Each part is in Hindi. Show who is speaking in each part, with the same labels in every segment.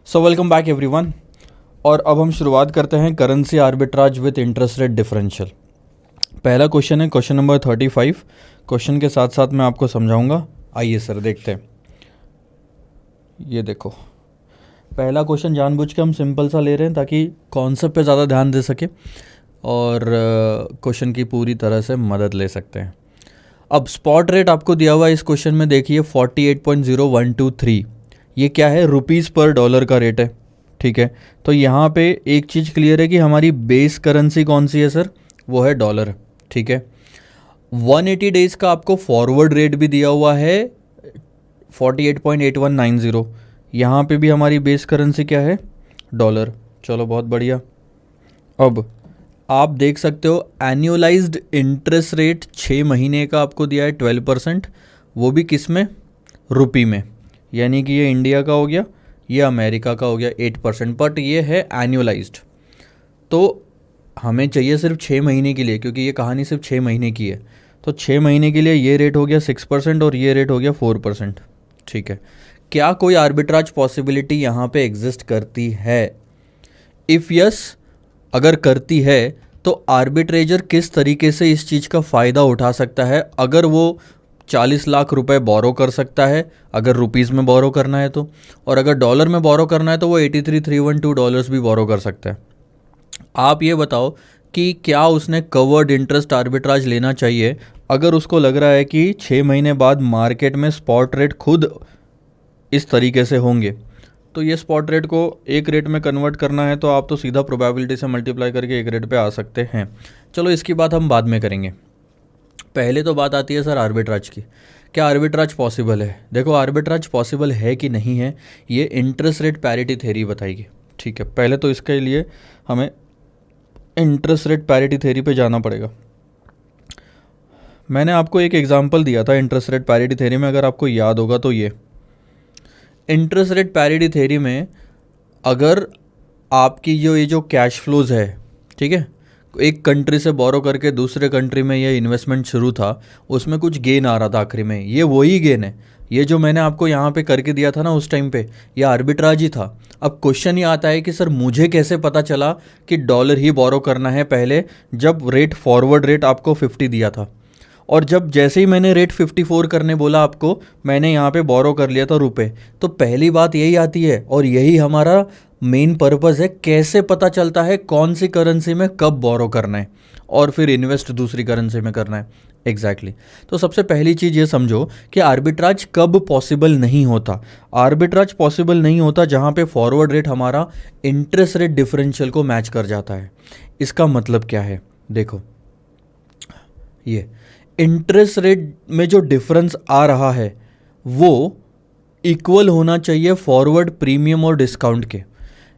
Speaker 1: So welcome back everyone. और अब हम शुरुआत करते हैं currency arbitrage with interest rate differential. पहला क्वेश्चन है क्वेश्चन नंबर 35। क्वेश्चन के साथ साथ मैं आपको समझाऊंगा। आइए सर देखते हैं। ये देखो, पहला क्वेश्चन जानबूझ के हम सिंपल सा ले रहे हैं ताकि कॉन्सेप्ट पे ज़्यादा ध्यान दे सके और क्वेश्चन की पूरी तरह से मदद ले सकते हैं। अब स्पॉट रेट आपको दिया हुआ है इस क्वेश्चन में, देखिए 48.0123। ये क्या है? रुपीज़ पर डॉलर का रेट है। ठीक है, तो यहाँ पे एक चीज़ क्लियर है कि हमारी बेस करेंसी कौन सी है सर? वो है डॉलर। ठीक है, 180 डेज का आपको फॉरवर्ड रेट भी दिया हुआ है 48.8190। यहाँ पे भी हमारी बेस करेंसी क्या है? डॉलर। चलो बहुत बढ़िया। अब आप देख सकते हो एनुअलाइज्ड इंटरेस्ट रेट 6 महीने का आपको दिया है 12%। वो भी किस में? रुपी में। यानी कि ये इंडिया का हो गया, ये अमेरिका का हो गया 8%, बट ये है एनुअलाइज्ड। तो हमें चाहिए सिर्फ 6 महीने के लिए, क्योंकि ये कहानी सिर्फ 6 महीने की है। तो 6 महीने के लिए ये रेट हो गया 6% और ये रेट हो गया 4%। ठीक है, क्या कोई आर्बिट्राज पॉसिबिलिटी यहाँ पे एग्जिस्ट करती है? इफ़ यस, अगर करती है तो आर्बिट्रेजर किस तरीके से इस चीज़ का फ़ायदा उठा सकता है? अगर वो 40 लाख रुपए बोरो कर सकता है, अगर रुपीज़ में बोरो करना है तो, और अगर डॉलर में बोरो करना है तो वो 83,312 डॉलर्स भी बोरो कर सकता है। आप ये बताओ कि क्या उसने कवर्ड इंटरेस्ट आर्बिट्राज लेना चाहिए अगर उसको लग रहा है कि 6 महीने बाद मार्केट में स्पॉट रेट खुद इस तरीके से होंगे? तो ये स्पॉट रेट को एक रेट में कन्वर्ट करना है तो आप तो सीधा प्रोबेबिलिटी से मल्टीप्लाई करके एक रेट पे आ सकते हैं। चलो इसकी बात हम बाद में करेंगे। पहले तो बात आती है सर आर्बिट्राज की। क्या आर्बिट्राज पॉसिबल है? देखो, आर्बिट्राज पॉसिबल है कि नहीं है ये इंटरेस्ट रेट पैरिटी थ्योरी बताएगी। ठीक है, पहले तो इसके लिए हमें इंटरेस्ट रेट पैरिटी थ्योरी पे जाना पड़ेगा। मैंने आपको एक एग्जांपल दिया था इंटरेस्ट रेट पैरिटी थ्योरी में, अगर आपको याद होगा तो ये इंटरेस्ट रेट पैरिटी थ्योरी में अगर आपकी जो ये जो कैश फ्लोज है, ठीक है, एक कंट्री से बोरो करके दूसरे कंट्री में ये इन्वेस्टमेंट शुरू था, उसमें कुछ गेन आ रहा था आखिरी में, ये वही गेन है। ये जो मैंने आपको यहाँ पे करके दिया था ना उस टाइम पे, ये आर्बिट्राज ही था। अब क्वेश्चन ये आता है कि सर मुझे कैसे पता चला कि डॉलर ही बोरो करना है पहले, जब रेट फॉरवर्ड रेट आपको 50 दिया था, और जब जैसे ही मैंने रेट 54 करने बोला आपको, मैंने यहाँ पे बोरो कर लिया था रुपए। तो पहली बात यही आती है और यही हमारा मेन पर्पस है, कैसे पता चलता है कौन सी करेंसी में कब बोरो करना है और फिर इन्वेस्ट दूसरी करेंसी में करना है। एग्जैक्टली तो सबसे पहली चीज़ ये समझो कि आर्बिट्राज कब पॉसिबल नहीं होता। आर्बिट्राज पॉसिबल नहीं होता जहाँ पे फॉरवर्ड रेट हमारा इंटरेस्ट रेट डिफरेंशियल को मैच कर जाता है। इसका मतलब क्या है? देखो, ये इंटरेस्ट रेट में जो डिफरेंस आ रहा है वो इक्वल होना चाहिए फॉरवर्ड प्रीमियम और डिस्काउंट के।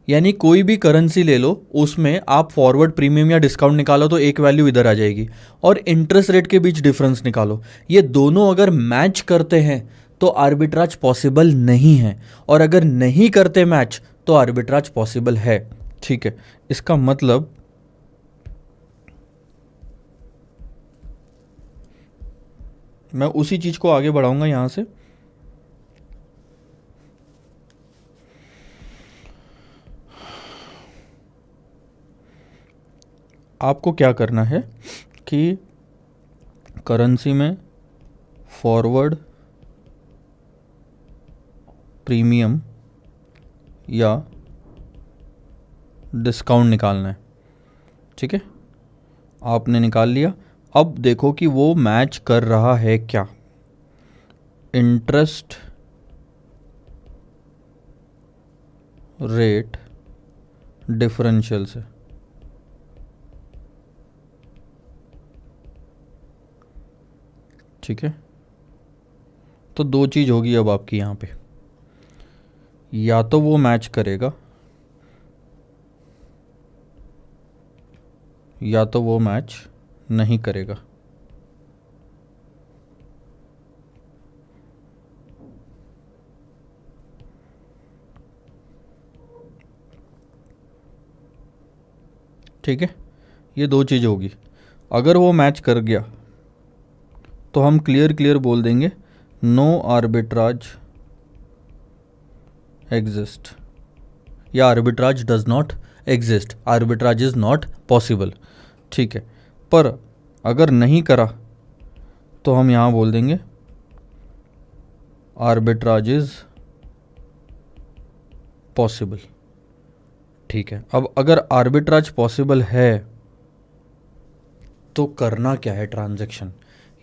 Speaker 1: यानी कोई भी करेंसी ले लो, उसमें आप फॉरवर्ड प्रीमियम या डिस्काउंट निकालो तो एक वैल्यू इधर आ जाएगी, और इंटरेस्ट रेट के बीच डिफरेंस निकालो, ये दोनों अगर मैच करते हैं तो आर्बिट्राज पॉसिबल नहीं है, और अगर नहीं करते मैच तो आर्बिट्राज पॉसिबल है। ठीक है, इसका मतलब मैं उसी चीज़ को आगे बढ़ाऊंगा यहाँ से। आपको क्या करना है कि करेंसी में फॉरवर्ड प्रीमियम या डिस्काउंट निकालना है। ठीक है, आपने निकाल लिया। अब देखो कि वो मैच कर रहा है क्या इंटरेस्ट रेट डिफरेंशियल से। ठीक है, तो दो चीज़ होगी अब आपकी यहाँ पे, या तो वो मैच करेगा या तो वो मैच नहीं करेगा। ठीक है, ये दो चीज़ होगी। अगर वो मैच कर गया तो हम क्लियर क्लियर बोल देंगे नो आर्बिट्राज एग्जिस्ट। या arbitrage does not exist, arbitrage is not possible, ठीक है। पर अगर नहीं करा तो हम यहाँ बोल देंगे आर्बिट्राज इज़ पॉसिबल, ठीक है। अब अगर आर्बिट्राज पॉसिबल है तो करना क्या है ट्रांजैक्शन,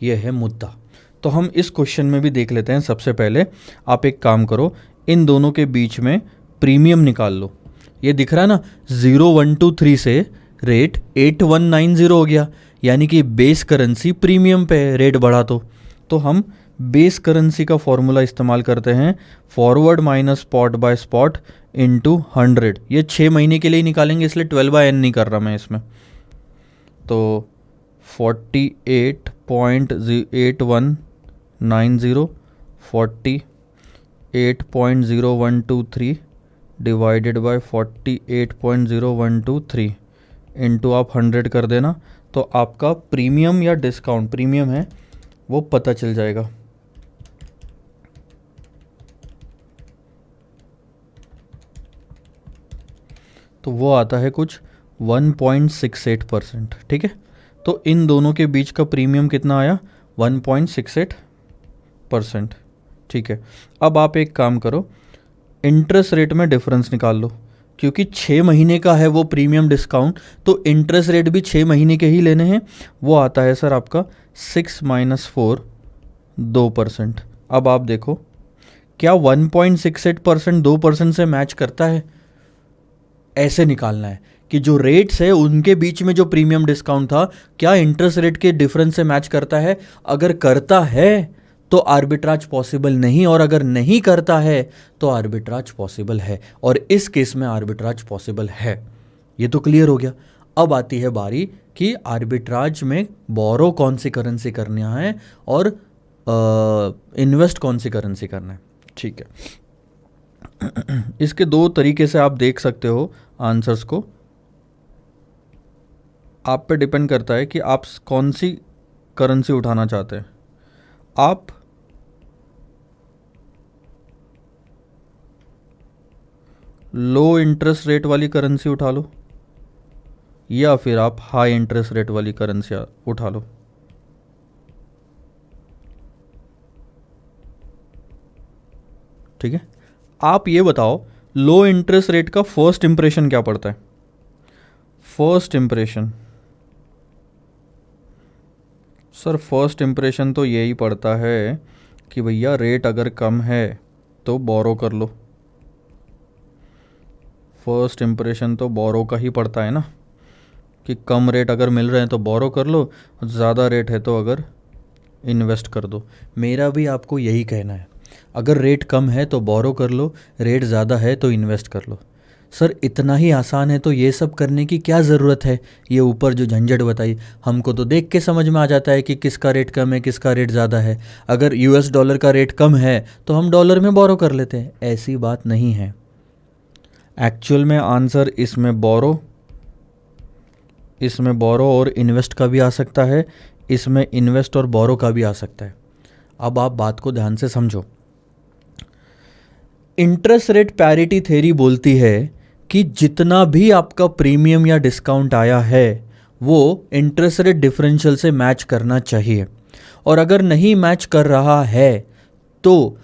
Speaker 1: ये है मुद्दा। तो हम इस क्वेश्चन में भी देख लेते हैं। सबसे पहले आप एक काम करो, इन दोनों के बीच में प्रीमियम निकाल लो। ये दिख रहा है ना, 0123 से रेट 8190 हो गया, यानी कि बेस करेंसी प्रीमियम पे है, रेट बढ़ा तो हम बेस करेंसी का फॉर्मूला इस्तेमाल करते हैं, forward minus spot by spot into 100। ये 6 महीने के लिए निकालेंगे, इसलिए 12/n नहीं कर रहा मैं इसमें। तो 48.8190 48.0123 डिवाइडेड बाय 48.0123 इंटू आप 100 कर देना, तो आपका प्रीमियम या डिस्काउंट, प्रीमियम है वो पता चल जाएगा। तो वो आता है कुछ 1.68%, ठीक है। तो इन दोनों के बीच का प्रीमियम कितना आया, 1.68%, ठीक है। अब आप एक काम करो, इंटरेस्ट रेट में डिफरेंस निकाल लो, क्योंकि 6 महीने का है वो प्रीमियम डिस्काउंट, तो इंटरेस्ट रेट भी 6 महीने के ही लेने हैं। वो आता है सर आपका 6 - 4 2%। अब आप देखो क्या 1.68% 2% से मैच करता है, ऐसे निकालना है कि जो रेट्स है उनके बीच में जो प्रीमियम डिस्काउंट था क्या इंटरेस्ट रेट के डिफरेंस से मैच करता है। अगर करता है तो आर्बिट्राज पॉसिबल नहीं, और अगर नहीं करता है तो आर्बिट्राज पॉसिबल है, और इस केस में आर्बिट्राज पॉसिबल है। ये तो क्लियर हो गया। अब आती है बारी कि आर्बिट्राज में बोरो कौन सी करेंसी करना है और इन्वेस्ट कौन सी करेंसी करना है, ठीक है। इसके 2 तरीके से आप देख सकते हो आंसर्स को, आप पे डिपेंड करता है कि आप कौन सी करेंसी उठाना चाहते हैं। आप लो इंटरेस्ट रेट वाली करेंसी उठा लो, या फिर आप हाई इंटरेस्ट रेट वाली करेंसी उठा लो। ठीक है, आप ये बताओ लो इंटरेस्ट रेट का फर्स्ट इंप्रेशन क्या पड़ता है। First impression sir, first impression तो यही पड़ता है कि भैया रेट अगर कम है तो बोरो कर लो। फर्स्ट इंप्रेशन तो बोरो का ही पड़ता है ना, कि कम रेट अगर मिल रहे हैं तो बोरो कर लो, ज़्यादा रेट है तो अगर इन्वेस्ट कर दो। मेरा भी आपको यही कहना है, अगर रेट कम है तो बोरो कर लो, रेट ज़्यादा है तो इन्वेस्ट कर लो। सर इतना ही आसान है तो ये सब करने की क्या ज़रूरत है। ये ऊपर जो झंझट बताई, हमको तो देख के समझ में आ जाता है कि किसका रेट कम है किसका रेट ज़्यादा है। अगर US डॉलर का रेट कम है तो हम डॉलर में बोरो कर लेते हैं, ऐसी बात नहीं है। एक्चुअल में आंसर इसमें बोरो और इन्वेस्ट का भी आ सकता है, इसमें इन्वेस्ट और बोरो का भी आ सकता है। अब आप बात को ध्यान से समझो। इंटरेस्ट रेट पैरिटी थ्योरी बोलती है कि जितना भी आपका प्रीमियम या डिस्काउंट आया है वो इंटरेस्ट रेट डिफरेंशियल से मैच करना चाहिए, और अगर नहीं मैच कर रहा है तो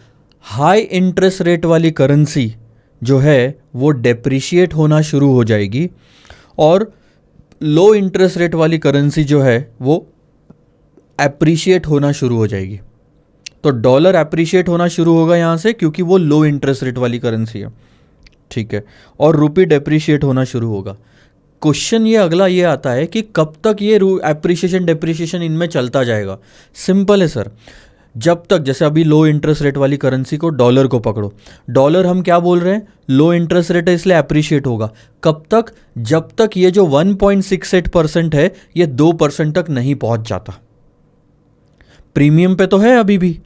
Speaker 1: हाई इंटरेस्ट रेट वाली करेंसी जो है वो डेप्रिशिएट होना शुरू हो जाएगी, और लो इंटरेस्ट रेट वाली करेंसी जो है वो एप्रिशिएट होना शुरू हो जाएगी। तो डॉलर एप्रिशिएट होना शुरू होगा यहाँ से, क्योंकि वो लो इंटरेस्ट रेट वाली करेंसी है, ठीक है, और रुपी डेप्रिशिएट होना शुरू होगा। क्वेश्चन ये अगला ये आता है कि कब तक ये एप्रिशिएशन डेप्रिशिएशन इनमें चलता जाएगा। सिंपल है सर, जब तक, जैसे अभी लो इंटरेस्ट रेट वाली करेंसी को, डॉलर को पकड़ो, डॉलर हम क्या बोल रहे हैं, लो इंटरेस्ट रेट है इसलिए एप्रिशिएट होगा। कब तक, जब तक ये जो 1.68% है ये 2% तक नहीं पहुंच जाता। प्रीमियम पे तो है अभी भी,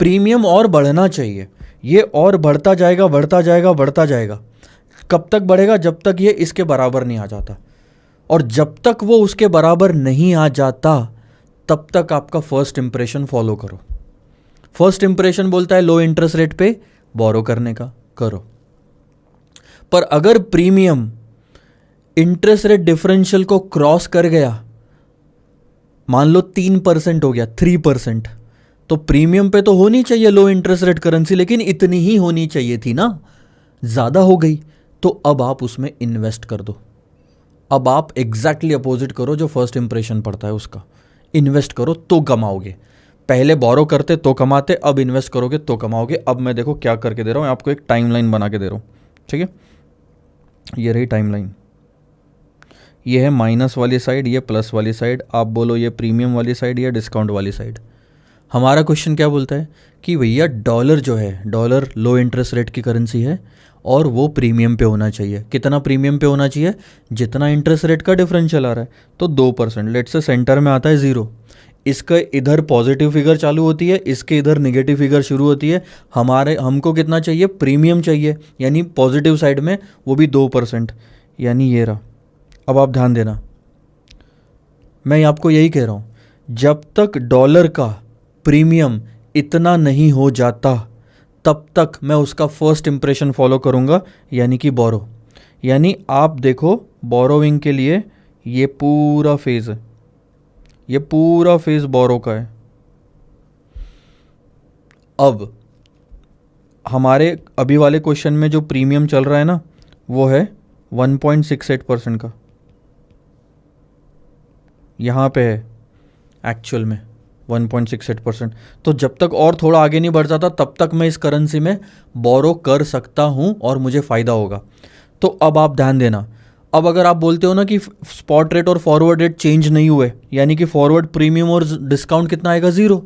Speaker 1: प्रीमियम और बढ़ना चाहिए, ये और बढ़ता जाएगा बढ़ता जाएगा बढ़ता जाएगा। कब तक बढ़ेगा, जब तक ये इसके बराबर नहीं आ जाता, और जब तक वो उसके बराबर नहीं आ जाता तब तक आपका फर्स्ट इंप्रेशन फॉलो करो। फर्स्ट इंप्रेशन बोलता है लो इंटरेस्ट रेट पे बोरो करने का, करो। पर अगर प्रीमियम इंटरेस्ट रेट डिफरेंशियल को क्रॉस कर गया, मान लो 3% हो गया, 3%, तो प्रीमियम पे तो होनी चाहिए लो इंटरेस्ट रेट करेंसी, लेकिन इतनी ही होनी चाहिए थी ना, ज़्यादा हो गई, तो अब आप उसमें इन्वेस्ट कर दो। अब आप एग्जैक्टली अपोजिट करो जो फर्स्ट इंप्रेशन पड़ता है उसका, इन्वेस्ट करो तो कमाओगे। पहले बोरो करते तो कमाते, अब इन्वेस्ट करोगे तो कमाओगे। अब मैं देखो क्या करके दे रहा हूँ आपको, एक टाइमलाइन बना के दे रहा हूँ, ठीक है। ये रही टाइमलाइन, ये है माइनस वाली साइड, ये प्लस वाली साइड, आप बोलो ये प्रीमियम वाली साइड, ये डिस्काउंट वाली साइड। हमारा क्वेश्चन क्या बोलता है कि भैया डॉलर जो है, डॉलर लो इंटरेस्ट रेट की करेंसी है और वो प्रीमियम पे होना चाहिए। कितना प्रीमियम पे होना चाहिए? जितना इंटरेस्ट रेट का डिफरेंशियल आ रहा है, तो 2%। लेट्स से सेंटर में आता है 0, इसका इधर पॉजिटिव फिगर चालू होती है, इसके इधर नेगेटिव फिगर शुरू होती है। हमको कितना चाहिए? प्रीमियम चाहिए, यानी पॉजिटिव साइड में, वो भी 2%, यानी ये रहा। अब आप ध्यान देना, मैं आपको यही कह रहा हूँ, जब तक डॉलर का प्रीमियम इतना नहीं हो जाता तब तक मैं उसका फर्स्ट इंप्रेशन फॉलो करूँगा, यानी कि बोरो। यानी आप देखो बोरोइंग के लिए ये पूरा फेज है, ये पूरा फेज बोरो का है। अब हमारे अभी वाले क्वेश्चन में जो प्रीमियम चल रहा है ना, वो है 1.68% का, यहाँ पे है एक्चुअल में 1.68%। तो जब तक और थोड़ा आगे नहीं बढ़ जाता तब तक मैं इस करेंसी में बोरो कर सकता हूँ और मुझे फ़ायदा होगा। तो अब आप ध्यान देना, अब अगर आप बोलते हो ना कि स्पॉट रेट और फॉरवर्ड रेट चेंज नहीं हुए, यानी कि फॉरवर्ड प्रीमियम और डिस्काउंट कितना आएगा? 0।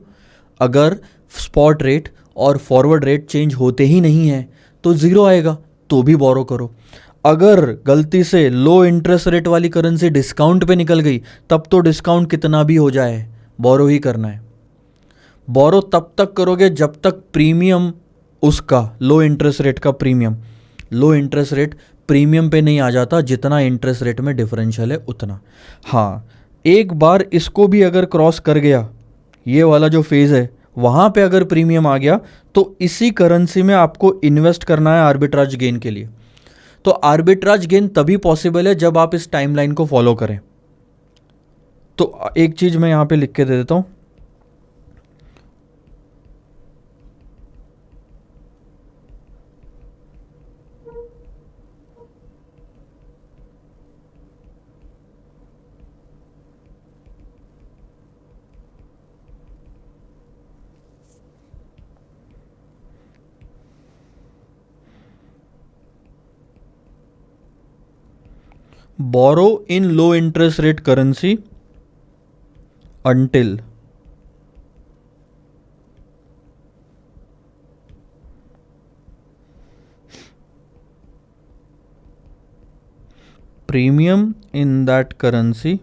Speaker 1: अगर स्पॉट रेट और फॉरवर्ड रेट चेंज होते ही नहीं है तो 0 आएगा, तो भी बोरो करो। अगर गलती से लो इंटरेस्ट रेट वाली करेंसी डिस्काउंट पे निकल गई, तब तो डिस्काउंट कितना भी हो जाए बोरो ही करना है। बोरो तब तक करोगे जब तक प्रीमियम उसका, लो इंटरेस्ट रेट का प्रीमियम, लो इंटरेस्ट रेट प्रीमियम पे नहीं आ जाता, जितना इंटरेस्ट रेट में डिफरेंशियल है उतना। हाँ, एक बार इसको भी अगर क्रॉस कर गया, ये वाला जो फेज़ है, वहाँ पे अगर प्रीमियम आ गया, तो इसी करेंसी में आपको इन्वेस्ट करना है आर्बिट्राज गेन के लिए। तो आर्बिट्राज गेन तभी पॉसिबल है जब आप इस टाइमलाइन को फॉलो करें। तो एक चीज़ मैं यहाँ पे लिख के दे देता हूँ, borrow in low interest rate currency until premium in that currency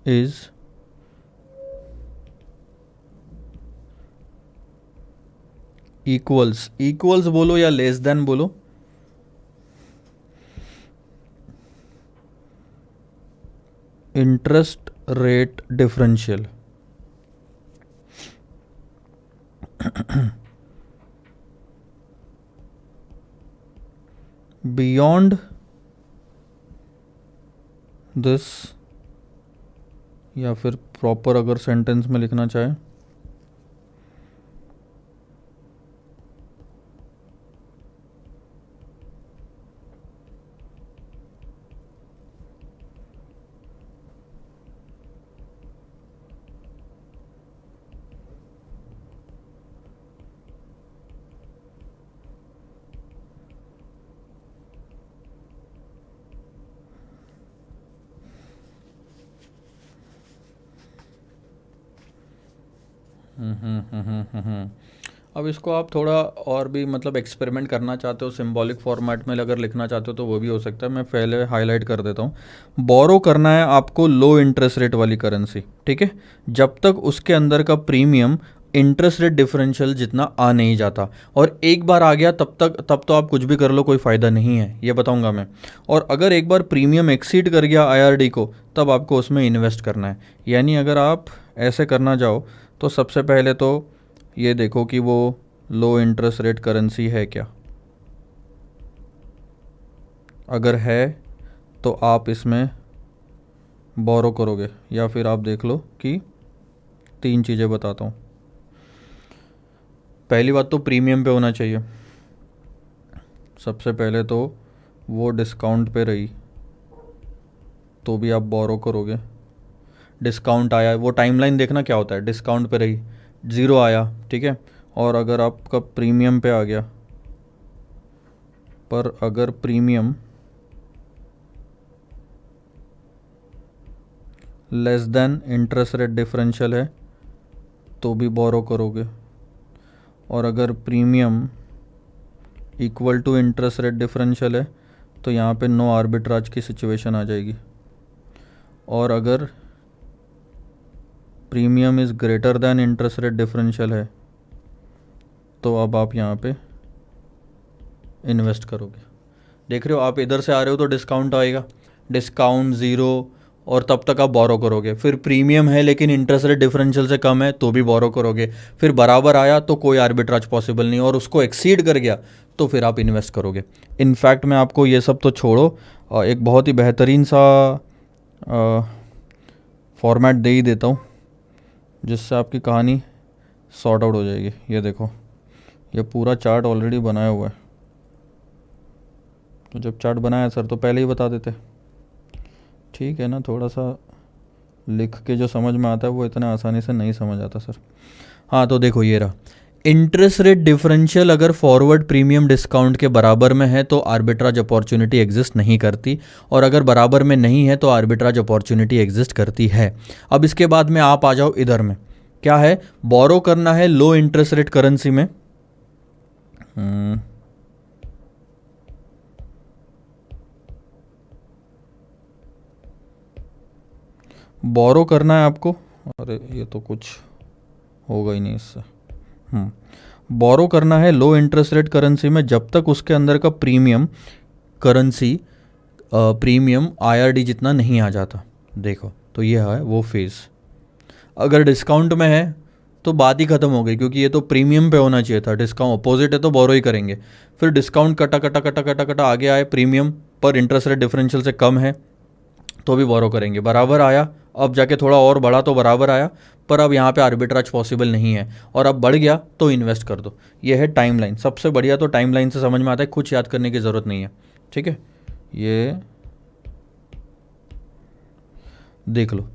Speaker 1: is equals बोलो या लेस देन बोलो, interest rate differential. Beyond this, या फिर प्रॉपर अगर सेंटेंस में लिखना चाहे, अब इसको आप थोड़ा और भी मतलब एक्सपेरिमेंट करना चाहते हो, सिंबॉलिक फॉर्मेट में अगर लिखना चाहते हो तो वो भी हो सकता है। मैं पहले हाईलाइट कर देता हूँ। बोरो करना है आपको लो इंटरेस्ट रेट वाली करेंसी, ठीक है, जब तक उसके अंदर का प्रीमियम इंटरेस्ट रेट डिफरेंशियल जितना आ नहीं जाता। और एक बार आ गया तब तो आप कुछ भी कर लो, कोई फ़ायदा नहीं है, ये बताऊंगा मैं। और अगर एक बार प्रीमियम एक्सीड कर गया IRD को, तब आपको उसमें इन्वेस्ट करना है। यानी अगर आप ऐसे करना चाहो तो सबसे पहले तो ये देखो कि वो लो इंटरेस्ट रेट करेंसी है क्या? अगर है तो आप इसमें बोरो करोगे, या फिर आप देख लो कि 3 चीज़ें बताता हूँ। पहली बात तो प्रीमियम पे होना चाहिए। सबसे पहले तो वो डिस्काउंट पे रही तो भी आप बोरो करोगे। डिस्काउंट आया, वो टाइमलाइन देखना क्या होता है, डिस्काउंट पे रही, ज़ीरो आया, ठीक है, और अगर आपका प्रीमियम पे आ गया, पर अगर premium less than interest rate differential है तो भी बोरो करोगे, और अगर premium equal to interest rate differential है तो यहाँ पे नो आर्बिट्राज की सिचुएशन आ जाएगी, और अगर premium is greater than interest rate differential है तो अब आप यहाँ पे इन्वेस्ट करोगे। देख रहे हो, आप इधर से आ रहे हो तो डिस्काउंट आएगा, डिस्काउंट ज़ीरो, और तब तक आप बोरो करोगे। फिर प्रीमियम है लेकिन इंटरेस्ट रेट डिफरेंशियल से कम है तो भी बोरो करोगे। फिर बराबर आया तो कोई आर्बिट्राज पॉसिबल नहीं, और उसको एक्सीड कर गया तो फिर आप इन्वेस्ट करोगे। इनफैक्ट मैं आपको ये सब तो छोड़ो, एक बहुत ही बेहतरीन सा फॉर्मेट दे ही देता हूँ जिससे आपकी कहानी सॉर्ट आउट हो जाएगी। ये देखो, ये पूरा चार्ट ऑलरेडी बनाया हुआ है। तो जब चार्ट बनाया सर तो पहले ही बता देते, ठीक है ना। थोड़ा सा लिख के जो समझ में आता है वो इतना आसानी से नहीं समझ आता सर। हाँ, तो देखो ये रहा, इंटरेस्ट रेट डिफरेंशियल अगर फॉरवर्ड प्रीमियम डिस्काउंट के बराबर में है तो आर्बिट्राज अपॉर्चुनिटी एग्जिस्ट नहीं करती, और अगर बराबर में नहीं है तो आर्बिट्राज अपॉर्चुनिटी एग्जिस्ट करती है। अब इसके बाद में आप आ जाओ इधर में, क्या है, बोरो करना है लो इंटरेस्ट रेट करेंसी में। बोरो करना है आपको, अरे ये तो कुछ होगा ही नहीं इससे। बोरो करना है लो इंटरेस्ट रेट करेंसी में जब तक उसके अंदर का प्रीमियम करेंसी प्रीमियम आईआरडी जितना नहीं आ जाता। देखो, तो ये है वो फेज़। अगर डिस्काउंट में है तो बात ही ख़त्म हो गई, क्योंकि ये तो प्रीमियम पे होना चाहिए था, डिस्काउंट अपोजिट है तो बोरो ही करेंगे। फिर डिस्काउंट कटा कटा कटा कटा कटा आगे आए, प्रीमियम पर इंटरेस्ट रेट डिफरेंशियल से कम है तो भी बोरो करेंगे। बराबर आया, अब जाके थोड़ा और बढ़ा तो बराबर आया, पर अब यहाँ पे आर्बिट्राज पॉसिबल नहीं है, और अब बढ़ गया तो इन्वेस्ट कर दो। ये है टाइमलाइन। सबसे बढ़िया तो टाइमलाइन से समझ में आता है, कुछ याद करने की ज़रूरत नहीं है, ठीक है। ये देख लो,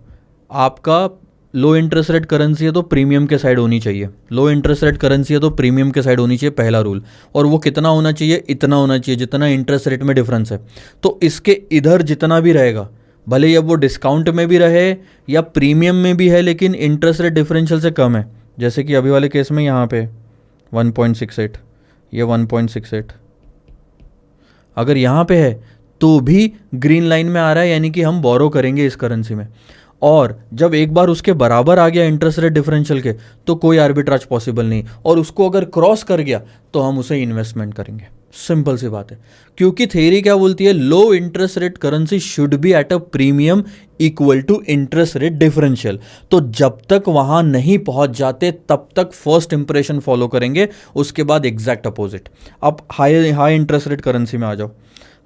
Speaker 1: आपका लो इंटरेस्ट रेट करेंसी है तो प्रीमियम के साइड होनी चाहिए। लो इंटरेस्ट रेट करेंसी है तो प्रीमियम के साइड होनी चाहिए, पहला रूल। और वो कितना होना चाहिए, इतना होना चाहिए जितना इंटरेस्ट रेट में डिफरेंस है। तो इसके इधर जितना भी रहेगा, भले ही अब वो डिस्काउंट में भी रहे या प्रीमियम में भी है लेकिन इंटरेस्ट रेट डिफरेंशियल से कम है, जैसे कि अभी वाले केस में यहाँ पे 1.68, ये 1.68, अगर यहाँ पे है तो भी ग्रीन लाइन में आ रहा है, यानी कि हम बोरो करेंगे इस करेंसी में। और जब एक बार उसके बराबर आ गया इंटरेस्ट रेट डिफरेंशियल के तो कोई आर्बिट्राज पॉसिबल नहीं, और उसको अगर क्रॉस कर गया तो हम उसे इन्वेस्टमेंट करेंगे। सिंपल सी बात है, क्योंकि थ्योरी क्या बोलती है, लो interest rate currency should be at a premium equal to interest rate differential. तो जब तक वहां नहीं पहुंच जाते तब तक फर्स्ट इंप्रेशन फॉलो करेंगे, उसके बाद एग्जैक्ट अपोजिट। अब हाई इंटरेस्ट रेट करेंसी में आ जाओ,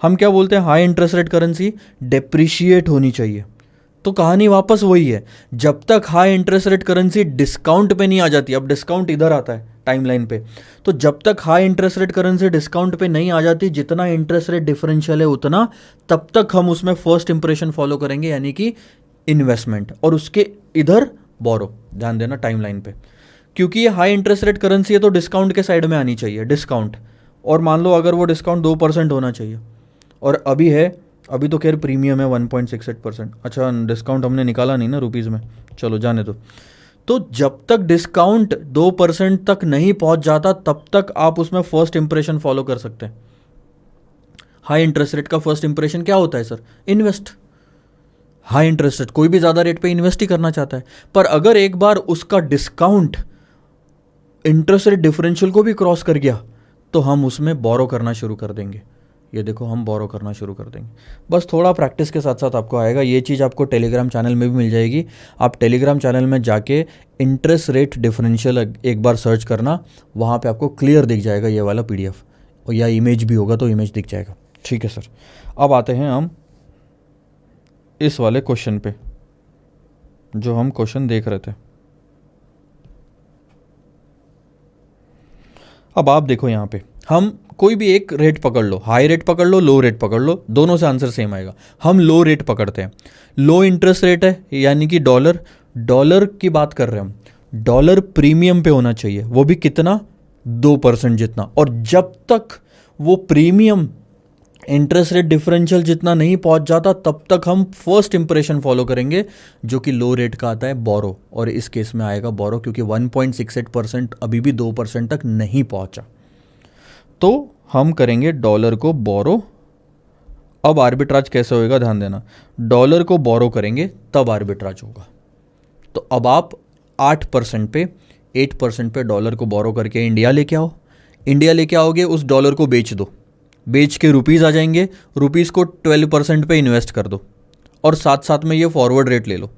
Speaker 1: हम क्या बोलते हैं, high interest rate currency depreciate होनी चाहिए। तो कहानी वापस वही है, जब तक high interest rate currency discount पे नहीं आ जाती, अब डिस्काउंट इधर आता है टाइमलाइन पे, तो जब तक high interest rate currency discount पे नहीं आ जाती, जितना इंटरेस्ट रेट डिफरेंशियल है उतना, तब तक हम उसमें फर्स्ट इंप्रेशन फॉलो करेंगे, यानी कि इन्वेस्टमेंट, और उसके इधर बोरो। ध्यान देना टाइमलाइन पे, क्योंकि ये हाई इंटरेस्ट रेट करेंसी है तो डिस्काउंट के साइड में आनी चाहिए, डिस्काउंट। और मान लो अगर वो डिस्काउंट 2% होना चाहिए, और अभी है, अभी तो खैर प्रीमियम है 1.68%। अच्छा, डिस्काउंट हमने निकाला नहीं ना रुपीज़ में, चलो जाने दो। तो जब तक डिस्काउंट 2% तक नहीं पहुंच जाता तब तक आप उसमें फर्स्ट इंप्रेशन फॉलो कर सकते हैं। हाई इंटरेस्ट रेट का फर्स्ट इंप्रेशन क्या होता है sir, invest. High interest rate, कोई भी ज़्यादा रेट पे इन्वेस्ट ही करना चाहता है, पर अगर एक बार उसका डिस्काउंट इंटरेस्ट रेट डिफरेंशियल को भी क्रॉस कर गया तो हम उसमें बोरो करना शुरू कर देंगे। ये देखो हम बोरो करना शुरू कर देंगे। बस थोड़ा प्रैक्टिस के साथ साथ आपको आएगा। ये चीज़ आपको टेलीग्राम चैनल में भी मिल जाएगी। आप टेलीग्राम चैनल में जाके इंटरेस्ट रेट डिफरेंशियल एक बार सर्च करना, वहाँ पे आपको क्लियर दिख जाएगा ये वाला PDF, और या इमेज भी होगा तो इमेज दिख जाएगा। ठीक है सर, अब आते हैं हम इस वाले क्वेश्चन पे जो हम क्वेश्चन देख रहे थे। अब आप देखो यहाँ पे हम कोई भी एक रेट पकड़ लो, हाई रेट पकड़ लो, लो रेट पकड़ लो, दोनों से आंसर सेम आएगा। हम लो रेट पकड़ते हैं, लो इंटरेस्ट रेट है यानी कि डॉलर की बात कर रहे हैं हम। डॉलर प्रीमियम पे होना चाहिए, वो भी कितना, 2% जितना। और जब तक वो प्रीमियम इंटरेस्ट रेट डिफरेंशियल जितना नहीं पहुंच जाता तब तक हम फर्स्ट इंप्रेशन फॉलो करेंगे, जो कि लो रेट का आता है बोरो, और इस केस में आएगा बोरो क्योंकि 1.68% अभी भी 2% तक नहीं पहुंचा, तो हम करेंगे डॉलर को बोरो। अब आर्बिट्राज कैसे होएगा ध्यान देना, डॉलर को बोरो करेंगे तब आर्बिट्राज होगा। तो अब आप 8% पे 8% पे डॉलर को बोरो करके इंडिया लेके आओ। इंडिया लेके आओगे, उस डॉलर को बेच दो, बेच के रुपीज़ आ जाएंगे, रुपीज़ को 12% पे इन्वेस्ट कर दो, और साथ साथ में ये फॉरवर्ड रेट ले लो।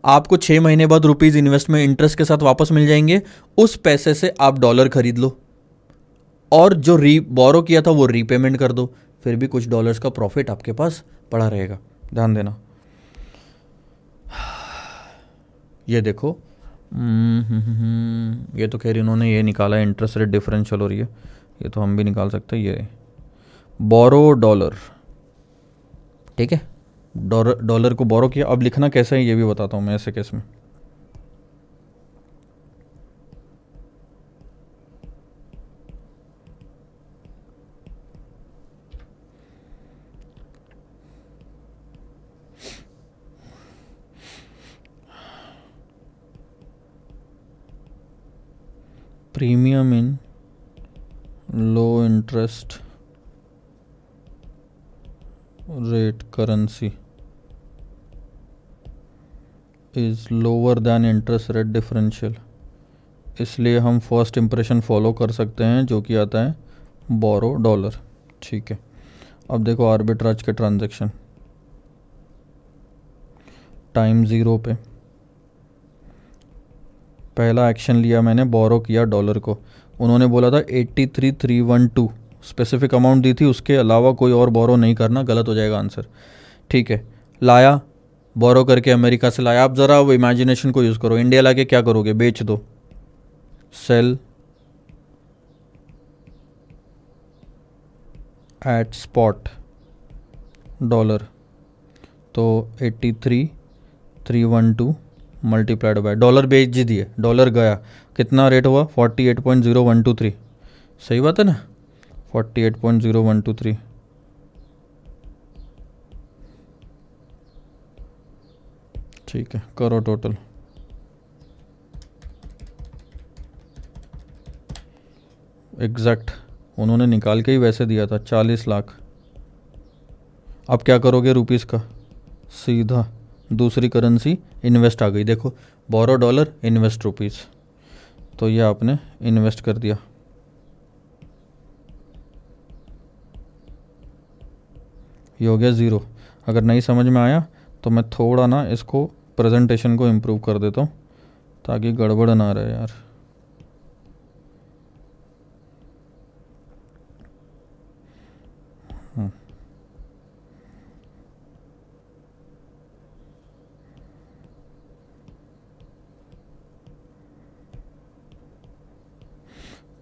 Speaker 1: आपको 6 महीने बाद रुपीज़ इन्वेस्ट में इंटरेस्ट के साथ वापस मिल जाएंगे। उस पैसे से आप डॉलर खरीद लो, और जो बोरो किया था वो रीपेमेंट कर दो, फिर भी कुछ डॉलर्स का प्रॉफिट आपके पास पड़ा रहेगा। ध्यान देना, ये देखो। ये तो खैर इन्होंने ये निकाला है, इंटरेस्ट रेट डिफरेंशियल हो रही है, ये तो हम भी निकाल सकते हैं। ये बोरो डॉलर, ठीक है, डॉलर को बोरो किया। अब लिखना कैसे है ये भी बताता हूँ मैं ऐसे केस में। Premium in low interest rate currency is lower than interest rate differential, इसलिए हम फर्स्ट इंप्रेशन फॉलो कर सकते हैं जो कि आता है बोरो डॉलर। ठीक है, अब देखो आर्बिट्राज के ट्रांजैक्शन टाइम 0 पे पहला एक्शन लिया मैंने, बोरो किया डॉलर को। उन्होंने बोला था 83,312 स्पेसिफिक अमाउंट दी थी, उसके अलावा कोई और बोरो नहीं करना, गलत हो जाएगा आंसर। ठीक है, लाया, बोरो करके अमेरिका से लाया। आप ज़रा वो इमेजिनेशन को यूज़ करो, इंडिया लाके क्या करोगे, बेच दो, सेल एट स्पॉट डॉलर, तो 83,312 मल्टीप्लाइड बाय डॉलर, बेच दिए, डॉलर गया, कितना रेट हुआ 48.0123, सही बात है ना, 48.0123। ठीक है, करो टोटल। एग्जैक्ट उन्होंने निकाल के ही वैसे दिया था 40 लाख। अब क्या करोगे रुपीस का, सीधा दूसरी करेंसी इन्वेस्ट आ गई। देखो, बोरो डॉलर, इन्वेस्ट रुपीस, तो ये आपने इन्वेस्ट कर दिया। ये हो गया 0। अगर नहीं समझ में आया तो मैं थोड़ा ना इसको प्रेजेंटेशन को इम्प्रूव कर देता हूँ ताकि गड़बड़ ना रहे यार।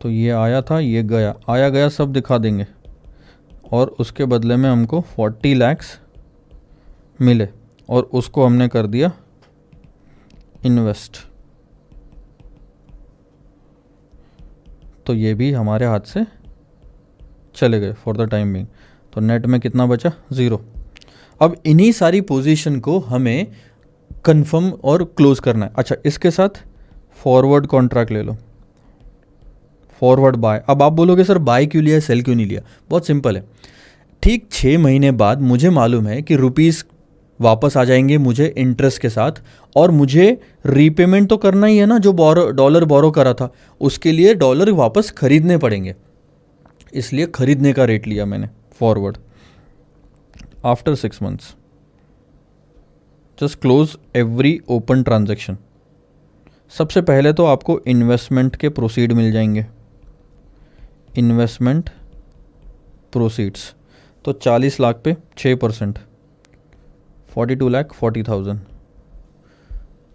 Speaker 1: तो ये आया था, ये गया, आया गया सब दिखा देंगे, और उसके बदले में हमको 40 लैक्स मिले, और उसको हमने कर दिया इन्वेस्ट। तो ये भी हमारे हाथ से चले गए फॉर द टाइम बिंग। तो नेट में कितना बचा, 0। अब इन्हीं सारी पोजीशन को हमें कंफर्म और क्लोज करना है। अच्छा, इसके साथ फॉरवर्ड कॉन्ट्रैक्ट ले लो, फॉरवर्ड बाय। अब आप बोलोगे सर बाय क्यों लिया, सेल क्यों नहीं लिया? बहुत सिंपल है। ठीक 6 महीने बाद मुझे मालूम है कि रुपीस वापस आ जाएंगे मुझे इंटरेस्ट के साथ, और मुझे रीपेमेंट तो करना ही है ना, जो डॉलर बोरो करा था उसके लिए डॉलर वापस खरीदने पड़ेंगे, इसलिए खरीदने का रेट लिया मैंने forward after 6 months. Just close every open transaction. सबसे पहले तो आपको इन्वेस्टमेंट के प्रोसीड मिल जाएंगे. इन्वेस्टमेंट प्रोसीड्स तो 40 लाख पे 6%, 42,40,000.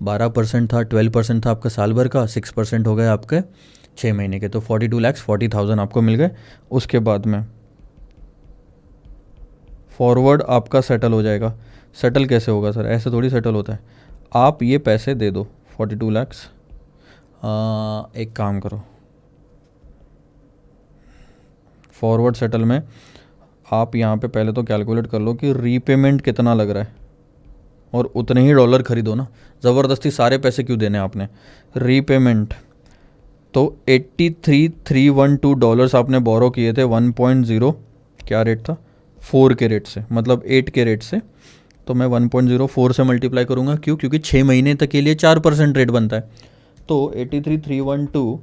Speaker 1: 12% था, 12% था आपका साल भर का, 6% हो गए आपके 6 महीने के, तो 42,40,000 आपको मिल गए. उसके बाद में फॉरवर्ड आपका सेटल हो जाएगा. सेटल कैसे होगा सर? ऐसे थोड़ी सेटल होता है. आप ये पैसे दे दो 42 लाख. एक काम करो, फॉरवर्ड सेटल में आप यहाँ पे पहले तो कैलकुलेट कर लो कि रीपेमेंट कितना लग रहा है और उतने ही डॉलर खरीदो ना. ज़बरदस्ती सारे पैसे क्यों देने आपने? रीपेमेंट तो 83,312 डॉलर्स आपने बोरो किए थे 1.0 क्या रेट था 4 के रेट से, मतलब 8 के रेट से. तो मैं 1.04 से मल्टीप्लाई करूँगा. क्यों? क्योंकि 6 महीने तक के लिए 4% रेट बनता है. तो 83,312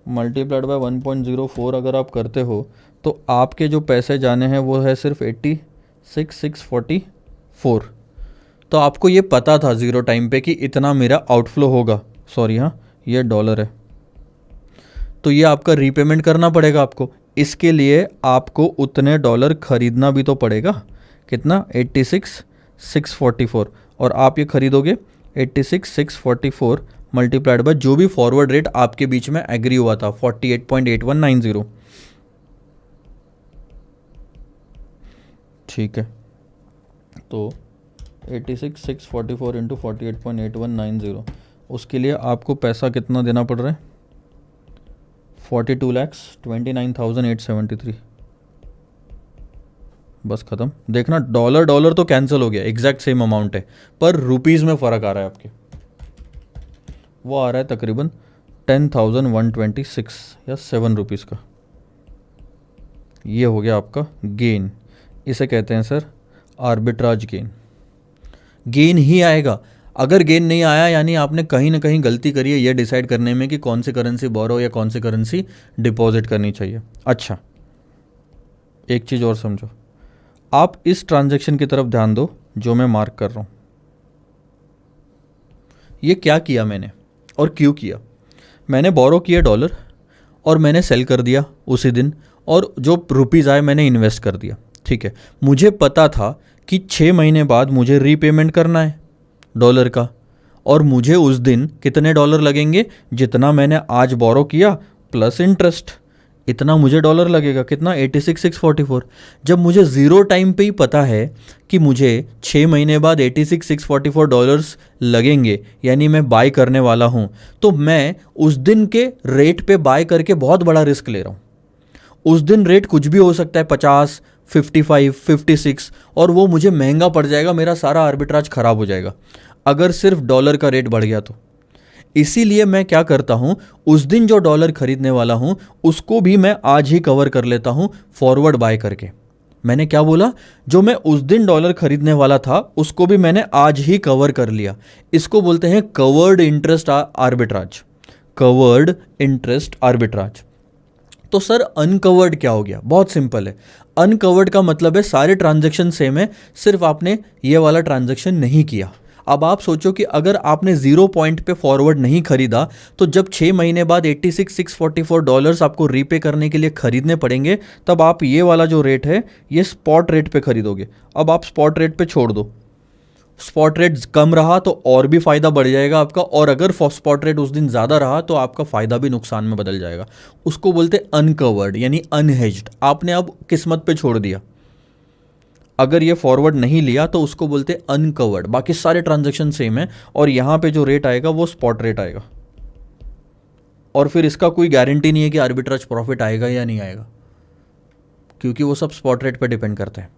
Speaker 1: मल्टीप्लाइड बाय 1.04 अगर आप करते हो तो आपके जो पैसे जाने हैं वो है सिर्फ 86,644. तो आपको ये पता था ज़ीरो टाइम पे कि इतना मेरा आउटफ्लो होगा. सॉरी, हाँ ये डॉलर है. तो ये आपका रीपेमेंट करना पड़ेगा आपको. इसके लिए आपको उतने डॉलर खरीदना भी तो पड़ेगा. कितना? 86,644. और आप ये खरीदोगे 86,644 मल्टीप्लाइड बाय जो भी फॉरवर्ड रेट आपके बीच में एग्री हुआ था 48.8190. ठीक है, तो 86,644 इंटू 48.8190, उसके लिए आपको पैसा कितना देना पड़ रहा है? 42,29,873. बस ख़त्म. देखना डॉलर डॉलर तो कैंसिल हो गया, एग्जैक्ट सेम अमाउंट है, पर रुपीज़ में फ़र्क आ रहा है आपके. वो आ रहा है तकरीबन 10,126 या 7 रुपीज़ का. ये हो गया आपका गेन. इसे कहते हैं सर आर्बिट्राज गेन. गेन ही आएगा. अगर गेन नहीं आया यानी आपने कहीं ना कहीं गलती करी है ये डिसाइड करने में कि कौन सी करेंसी बोरो या कौन सी करेंसी डिपॉजिट करनी चाहिए. अच्छा, एक चीज़ और समझो. आप इस ट्रांजैक्शन की तरफ ध्यान दो जो मैं मार्क कर रहा हूँ. ये क्या किया मैंने और क्यों किया? मैंने बोरो किया डॉलर और मैंने सेल कर दिया उसी दिन, और जो रुपीज़ आए मैंने इन्वेस्ट कर दिया. ठीक है, मुझे पता था कि 6 महीने बाद मुझे रीपेमेंट करना है डॉलर का, और मुझे उस दिन कितने डॉलर लगेंगे? जितना मैंने आज बोरो किया प्लस इंटरेस्ट, इतना मुझे डॉलर लगेगा. कितना? 86,644. जब मुझे ज़ीरो टाइम पे ही पता है कि मुझे 6 महीने बाद 86,644 डॉलर्स लगेंगे, यानी मैं बाय करने वाला हूँ, तो मैं उस दिन के रेट पे बाय करके बहुत बड़ा रिस्क ले रहा हूँ. उस दिन रेट कुछ भी हो सकता है, 50, 55, 56, और वो मुझे महंगा पड़ जाएगा. मेरा सारा आर्बिट्राज ख़राब हो जाएगा अगर सिर्फ डॉलर का रेट बढ़ गया तो. इसीलिए मैं क्या करता हूं, उस दिन जो डॉलर खरीदने वाला हूं उसको भी मैं आज ही कवर कर लेता हूं फॉरवर्ड बाय करके. मैंने क्या बोला? जो मैं उस दिन डॉलर खरीदने वाला था उसको भी मैंने आज ही कवर कर लिया. इसको बोलते हैं covered interest arbitrage. Covered interest arbitrage. तो सर अनकवर्ड क्या हो गया? बहुत सिंपल है. अनकवर्ड का मतलब है सारे ट्रांजैक्शन सेम है, सिर्फ आपने ये वाला ट्रांजैक्शन नहीं किया. अब आप सोचो कि अगर आपने 0 पॉइंट पे फॉरवर्ड नहीं खरीदा तो जब 6 महीने बाद 86,644 डॉलर्स आपको रीपे करने के लिए खरीदने पड़ेंगे, तब आप ये वाला जो रेट है ये स्पॉट रेट पे खरीदोगे. अब आप स्पॉट रेट पे छोड़ दो. स्पॉट रेट कम रहा तो और भी फ़ायदा बढ़ जाएगा आपका, और अगर स्पॉट रेट उस दिन ज़्यादा रहा तो आपका फ़ायदा भी नुकसान में बदल जाएगा. उसको बोलते अनकवर्ड यानी अनहेज्ड. आपने अब किस्मत पे छोड़ दिया. अगर ये फॉरवर्ड नहीं लिया तो उसको बोलते अनकवर्ड. बाकी सारे ट्रांजैक्शन सेम है, और यहाँ पे जो रेट आएगा वो स्पॉट रेट आएगा, और फिर इसका कोई गारंटी नहीं है कि आर्बिट्राज प्रॉफिट आएगा या नहीं आएगा, क्योंकि वो सब स्पॉट रेट पे डिपेंड करते हैं.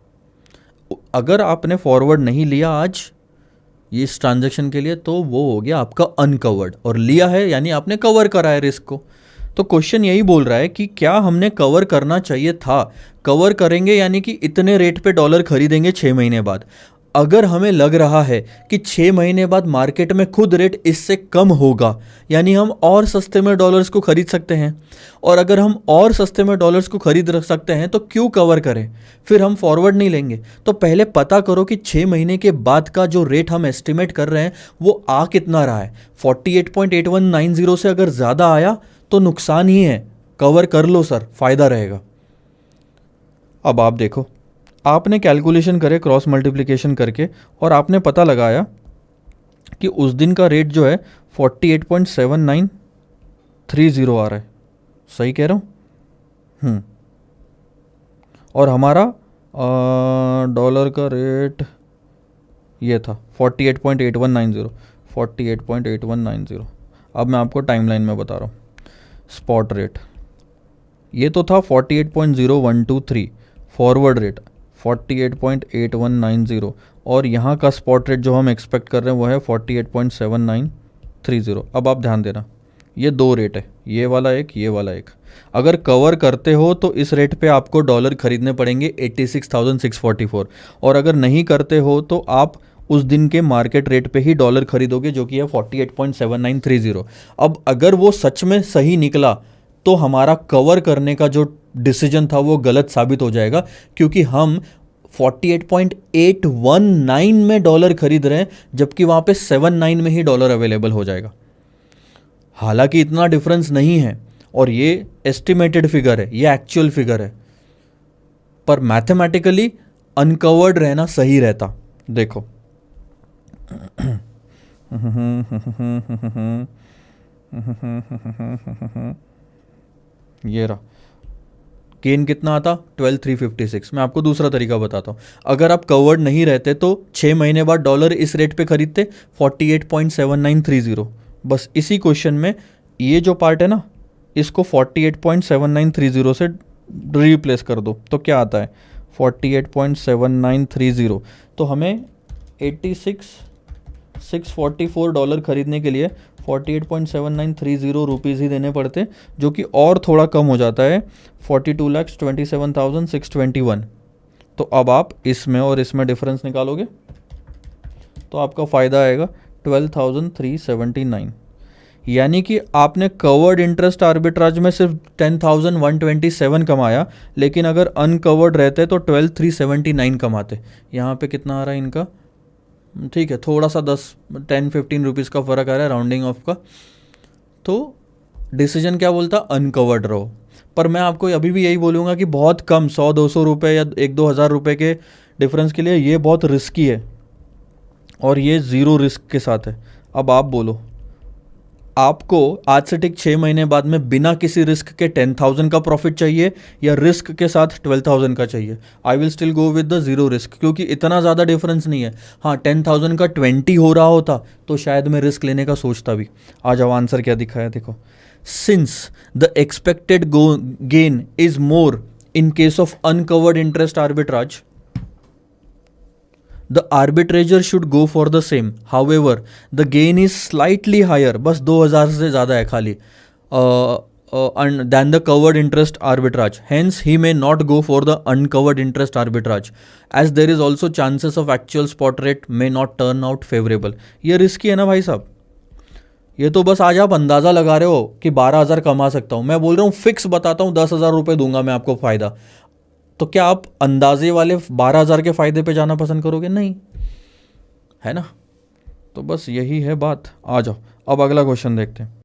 Speaker 1: अगर आपने फॉरवर्ड नहीं लिया आज ये इस ट्रांजैक्शन के लिए तो वो हो गया आपका अनकवर्ड, और लिया है यानी आपने कवर करा है रिस्क को. तो क्वेश्चन यही बोल रहा है कि क्या हमने कवर करना चाहिए था? कवर करेंगे यानी कि इतने रेट पे डॉलर खरीदेंगे 6 महीने बाद. अगर हमें लग रहा है कि 6 महीने बाद मार्केट में खुद रेट इससे कम होगा, यानी हम और सस्ते में डॉलर्स को खरीद सकते हैं, और अगर हम और सस्ते में डॉलर्स को खरीद रख सकते हैं तो क्यों कवर करें, फिर हम फॉरवर्ड नहीं लेंगे। तो पहले पता करो कि 6 महीने के बाद का जो रेट हम एस्टिमेट कर रहे हैं वो आ कितना रहा है। 48.8190 से अगर ज़्यादा आया तो नुकसान ही है, कवर कर लो सर, फ़ायदा रहेगा। अब आप देखो, आपने कैलकुलेशन करे क्रॉस मल्टीप्लिकेशन करके, और आपने पता लगाया कि उस दिन का रेट जो है 48.7930 आ रहा है। सही कह रहा हूँ? और हमारा डॉलर का रेट ये था 48.8190, 48.8190। अब मैं आपको टाइमलाइन में बता रहा हूँ। स्पॉट रेट ये तो था 48.0123, फॉरवर्ड रेट 48.8190, और यहाँ का स्पॉट रेट जो हम एक्सपेक्ट कर रहे हैं वो है 48.7930। अब आप ध्यान देना, ये दो रेट है, ये वाला एक, ये वाला एक। अगर कवर करते हो तो इस रेट पे आपको डॉलर खरीदने पड़ेंगे 86,644, और अगर नहीं करते हो तो आप उस दिन के मार्केट रेट पे ही डॉलर खरीदोगे जो कि है 48.7930। अब अगर वो सच में सही निकला तो हमारा कवर करने का जो डिसीजन था वो गलत साबित हो जाएगा, क्योंकि हम 48.819 में डॉलर खरीद रहे हैं जबकि वहाँ पे 79 में ही डॉलर अवेलेबल हो जाएगा। हालांकि इतना डिफरेंस नहीं है, और ये एस्टिमेटेड फिगर है, ये एक्चुअल फिगर है, पर मैथमेटिकली अनकवर्ड रहना सही रहता। देखो ये रहा, गेन कितना आता 12,356। मैं आपको दूसरा तरीका बताता हूँ। अगर आप कवर्ड नहीं रहते तो 6 महीने बाद डॉलर इस रेट पे खरीदते 48.7930। बस इसी क्वेश्चन में ये जो पार्ट है ना, इसको 48.7930 से रिप्लेस कर दो तो क्या आता है 48.7930। तो हमें 86,644 डॉलर खरीदने के लिए 48.7930 रुपीज़ ही देने पड़ते, जो कि और थोड़ा कम हो जाता है 42,27,621। तो अब आप इसमें और इसमें डिफरेंस निकालोगे तो आपका फ़ायदा आएगा 12,379। यानी कि आपने कवर्ड इंटरेस्ट आर्बिट्राज में सिर्फ 10,127 कमाया, लेकिन अगर अनकवर्ड रहते तो 12,379 कमाते। यहाँ पे कितना आ रहा है इनका, ठीक है, थोड़ा सा 10-15 रुपीज़ का फ़र्क आ रहा है राउंडिंग ऑफ का। तो डिसीजन क्या बोलता, अनकवर्ड रहो। पर मैं आपको अभी भी यही बोलूँगा कि बहुत कम 100-200 रुपये या 1-2 हज़ार रुपये के डिफरेंस के लिए ये बहुत रिस्की है, और ये ज़ीरो रिस्क के साथ है। अब आप बोलो, आपको आज से ठीक 6 महीने बाद में बिना किसी रिस्क के 10,000 का प्रॉफिट चाहिए या रिस्क के साथ 12,000 का चाहिए? I will still go with the zero risk, क्योंकि इतना ज़्यादा डिफरेंस नहीं है। हाँ, 10,000 का 20 हो रहा होता तो शायद मैं रिस्क लेने का सोचता भी। आ जाओ, आंसर क्या दिखाया देखो। Since the expected gain is more in case of uncovered interest arbitrage, the arbitrager should go for the same. However, the gain is slightly higher, बस 2,000 से ज़्यादा है खाली, than the covered interest arbitrage. Hence, he may not go for the uncovered interest arbitrage, as there is also chances of actual spot rate may not turn out favorable. ये रिस्की है ना भाई साहब। ये तो बस आज आप अंदाज़ा लगा रहे हो कि 12,000 कमा सकता हूँ। मैं बोल रहा हूँ फिक्स बताता हूँ 10,000 रुपये दूंगा मैं आपको फ़ायदा। तो क्या आप अंदाजे वाले 12,000 के फ़ायदे पे जाना पसंद करोगे? नहीं, है ना। तो बस यही है बात। आ जाओ अब अगला क्वेश्चन देखते हैं।